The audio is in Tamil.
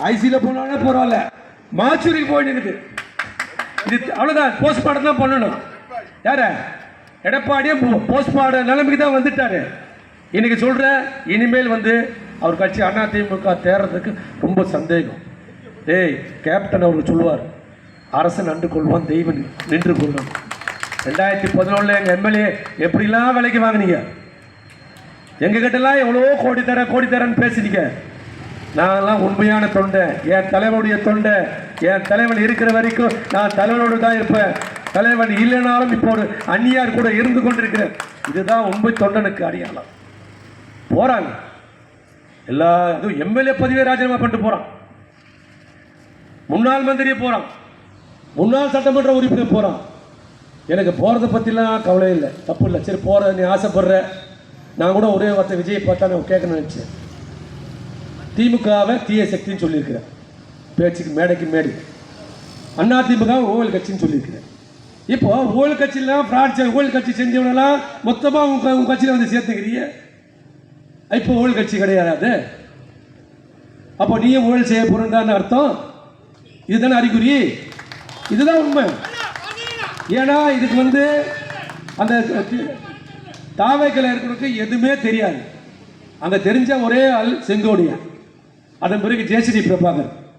ஐசியில் போனாலும் பரவாயில்ல, மாச்சூரிக்கு போயிட்டு இது அவ்வளோதான். போஸ்ட்மார்ட்டம் தான் பண்ணணும். யார எடப்பாடியே போஸ்ட்மார்ட்டம் நிலைமைக்கு தான் வந்துட்டாரு. இன்னைக்கு சொல்ற இனிமேல் அவர் கட்சி அதிமுக தேர்றதுக்கு ரொம்ப சந்தேகம். டேய் கேப்டன் அவருக்கு சொல்லுவார், அரசன் நன்று கொள்வான், தெய்வம் நின்று கொள்ளும். 2011 எங்கள் எம்எல்ஏ எப்படிலாம் விலைக்கு வாங்கினீங்க, எங்ககிட்டலாம் எவ்வளோ கோடி தரேன்னு பேசினீங்க. நான்லாம் உண்மையான தொண்டை, என் தலைவனுடைய தொண்டை. என் தலைவன் இருக்கிற வரைக்கும் நான் தலைவனோடு தான் இருப்பேன். தலைவன் இல்லைனாலும் இப்போ ஒரு அந்நியார் கூட இருந்து கொண்டிருக்கிறேன். இதுதான் உண்மை தொண்டனுக்கு அடையாளம். போறாங்க எல்லா இதுவும் எம்எல்ஏ பதவியை ராஜினாமா பண்ணிட்டு போறான், முன்னாள் மந்திரியை போறான், முன்னாள் சட்டமன்ற உறுப்பினர் போறான். எனக்கு போறதை பற்றிலாம் கவலை இல்லை, தப்பு இல்லை. சரி போற நீ ஆசைப்படுற. நான் கூட ஒரே வார்த்தை விஜயை பார்த்தா நான் கேட்கணும்னு நினச்சேன். திமுகவை தீய சக்தின்னு சொல்லியிருக்கிறேன், பேச்சுக்கு மேடைக்கு மேடை. அதிமுக ஊழல் கட்சின்னு சொல்லியிருக்கிறேன். இப்போ ஊழல் கட்சியெல்லாம் ஊழல் கட்சி செஞ்சவனெல்லாம் மொத்தமாக உங்கள் கட்சியில் சேர்த்துக்கிறீங்க. இப்போ ஊழல் கட்சி கிடையாது, அப்போ நீயும் ஊழல் செய்ய போறன்னு அர்த்தம். இதுதானே அறிகுறி, இதுதான் உண்மை. ஏன்னா இதுக்கு அந்த தாவைக்கலை இருக்கிறதுக்கு எதுவுமே தெரியாது. அங்கே தெரிஞ்ச ஒரே ஆள் செங்கோடியா, அதன் பிறகு ஜேசிடி பிரபாகர்.